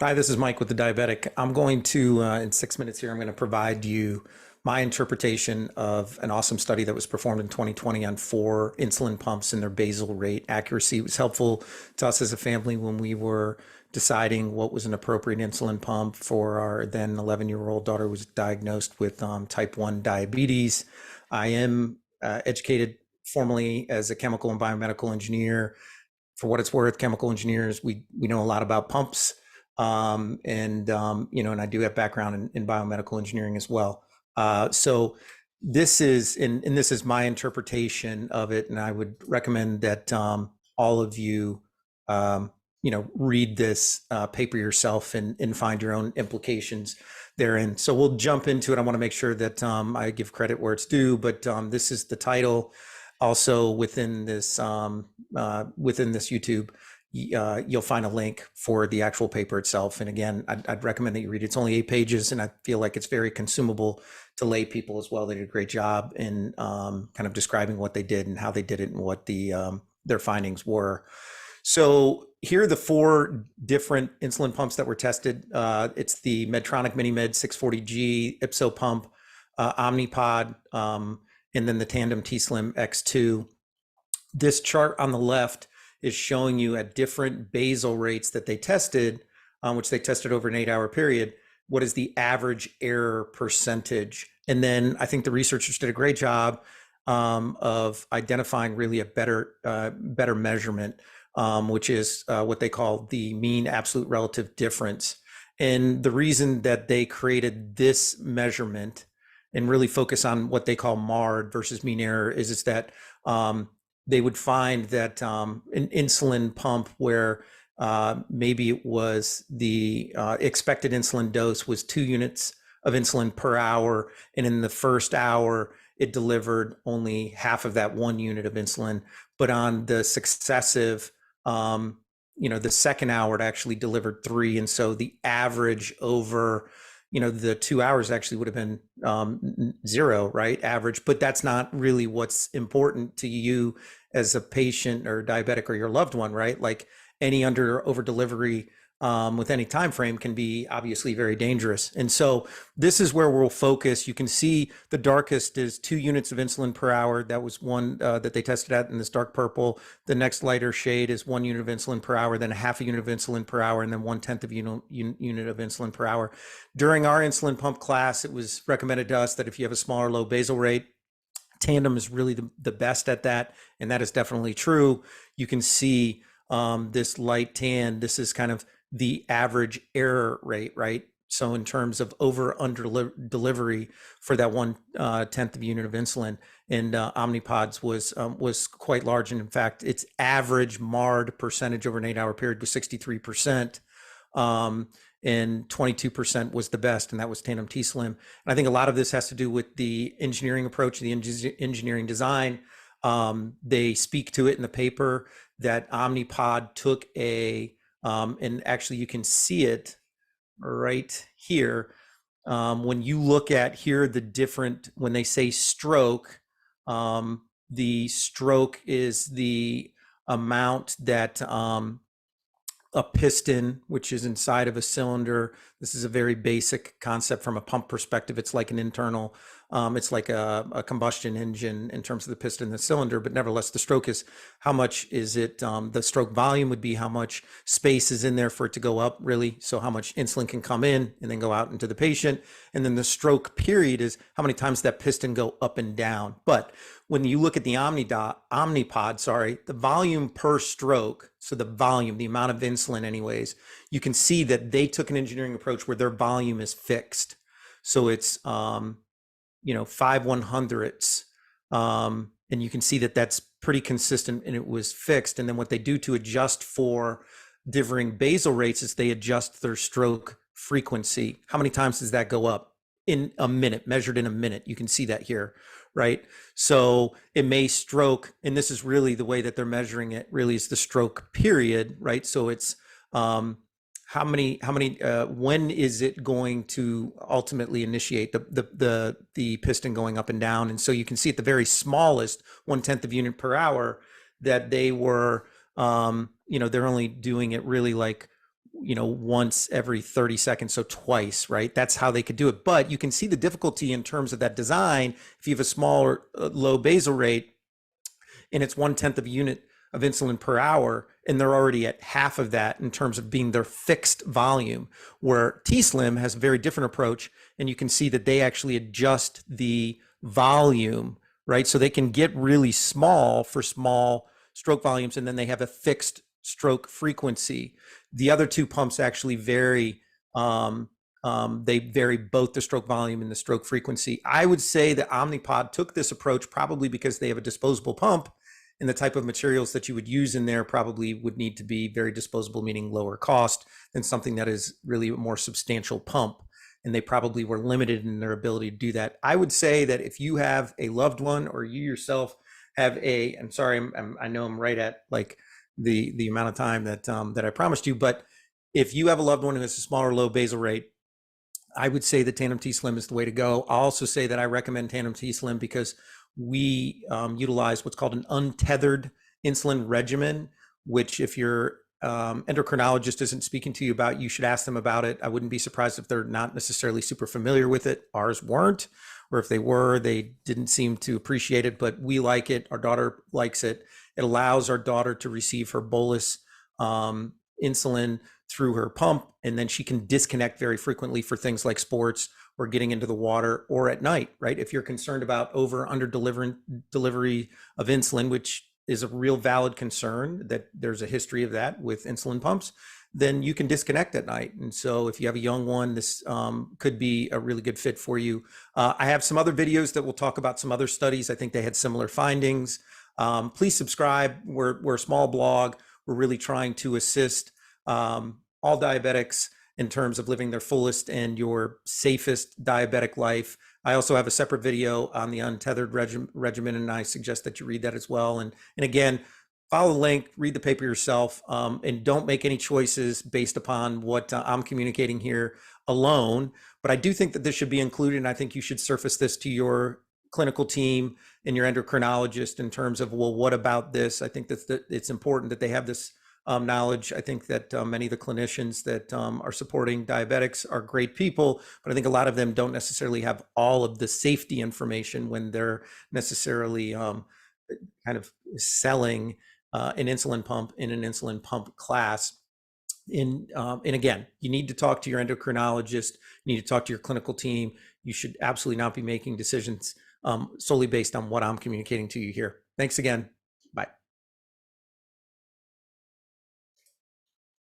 Hi, this is Mike with the Diabetic. I'm going to, in 6 minutes here, I'm going to provide you my interpretation of an awesome study that was performed in 2020 on 4 insulin pumps and their basal rate accuracy. It was helpful to us as a family when we were deciding what was an appropriate insulin pump for our then 11-year-old daughter who was diagnosed with type 1 diabetes. I am educated formally as a chemical and biomedical engineer. For what it's worth, chemical engineers, we know a lot about pumps. And I do have background in biomedical engineering as well. So this is, and this is my interpretation of it. And I would recommend that all of you, read this paper yourself and find your own implications therein. So we'll jump into it. I want to make sure that I give credit where it's due, but this is the title. Also within this YouTube, you'll find a link for the actual paper itself. And again, I'd recommend that you read it. It's only 8 pages, and I feel like it's very consumable to lay people as well. They did a great job in kind of describing what they did and how they did it and what their findings were. So here are the 4 different insulin pumps that were tested. It's the Medtronic MiniMed 640G, Ypsopump, Omnipod, and then the Tandem t:slim X2. This chart on the left is showing you at different basal rates that they tested, which they tested over an 8-hour period, what is the average error percentage. And then I think the researchers did a great job of identifying really a better measurement, which is what they call the mean absolute relative difference. And the reason that they created this measurement and really focus on what they call MARD versus mean error is that they would find that an insulin pump where maybe it was the expected insulin dose was 2 units of insulin per hour, and in the first hour it delivered only half of that 1 unit of insulin, but on the successive the second hour it actually delivered 3, and so the average over the 2 hours actually would have been 0, right? Average, but that's not really what's important to you as a patient or diabetic or your loved one, right? Like any over delivery with any time frame can be obviously very dangerous. And so this is where we'll focus. You can see the darkest is 2 units of insulin per hour. That was one that they tested at in this dark purple. The next lighter shade is 1 unit of insulin per hour, then a half a unit of insulin per hour, and then 1/10 of unit of insulin per hour. During our insulin pump class, it was recommended to us that if you have a smaller low basal rate, Tandem is really the best at that, and that is definitely true. You can see this light tan. This is kind of the average error rate, right? So in terms of under delivery for that 1/10 of unit of insulin, and Omnipod's was quite large, and in fact, its average MARD percentage over an 8-hour period was 63%, and 22% was the best, and that was Tandem t:slim. And I think a lot of this has to do with the engineering approach, the engineering design. They speak to it in the paper that Omnipod took and actually you can see it right here. When you look at here, when they say stroke, the stroke is the amount that a piston, which is inside of a cylinder. This is a very basic concept from a pump perspective. It's like an internal, it's like a combustion engine in terms of the piston and the cylinder, but nevertheless, the stroke is how much is it, the stroke volume would be how much space is in there for it to go up, really. So how much insulin can come in and then go out into the patient. And then the stroke period is how many times that piston go up and down. But when you look at the Omnipod, the volume per stroke, so the volume, the amount of insulin anyways, you can see that they took an engineering approach where their volume is fixed. So it's, 5/100ths. And you can see that that's pretty consistent and it was fixed. And then what they do to adjust for differing basal rates is they adjust their stroke frequency. How many times does that go up in a minute, measured in a minute? You can see that here, right? So it may stroke, and this is really the way that they're measuring it, really is the stroke period, right? So it's when is it going to ultimately initiate the piston going up and down? And so you can see at the very smallest 1/10 of unit per hour that they were, they're only doing it really like once every 30 seconds, so twice, right? That's how they could do it. But you can see the difficulty in terms of that design. If you have a smaller, low basal rate, and it's 1/10 of a unit of insulin per hour, and they're already at half of that in terms of being their fixed volume, where T-Slim has a very different approach, and you can see that they actually adjust the volume, right? So they can get really small for small stroke volumes, and then they have a fixed stroke frequency. The other two pumps actually vary. They vary both the stroke volume and the stroke frequency. I would say that Omnipod took this approach probably because they have a disposable pump, and the type of materials that you would use in there probably would need to be very disposable, meaning lower cost than something that is really a more substantial pump. And they probably were limited in their ability to do that. I would say that if you have a loved one or you yourself have I'm sorry, I know I'm right at like the amount of time that I promised you, but if you have a loved one who has a smaller low basal rate, I would say that Tandem T-Slim is the way to go. I'll also say that I recommend Tandem T-Slim because we utilize what's called an untethered insulin regimen, which if your endocrinologist isn't speaking to you about, you should ask them about it. I wouldn't be surprised if they're not necessarily super familiar with it. Ours weren't, or if they were, they didn't seem to appreciate it, but we like it. Our daughter likes it. It allows our daughter to receive her bolus insulin through her pump, and then she can disconnect very frequently for things like sports or getting into the water or at night, right? If you're concerned about over under delivery of insulin, which is a real valid concern, that there's a history of that with insulin pumps, then you can disconnect at night. And so if you have a young one, this could be a really good fit for you. I have some other videos that will talk about some other studies. I think they had similar findings. Please subscribe. We're a small blog. We're really trying to assist all diabetics in terms of living their fullest and your safest diabetic life. I also have a separate video on the untethered regimen, and I suggest that you read that as well. And again, follow the link, read the paper yourself, and don't make any choices based upon what I'm communicating here alone. But I do think that this should be included, and I think you should surface this to your clinical team and your endocrinologist in terms of, well, what about this? I think that it's important that they have this knowledge. I think that many of the clinicians that are supporting diabetics are great people, but I think a lot of them don't necessarily have all of the safety information when they're necessarily kind of selling an insulin pump in an insulin pump class. And again, you need to talk to your endocrinologist, you need to talk to your clinical team. You should absolutely not be making decisions solely based on what I'm communicating to you here. Thanks again.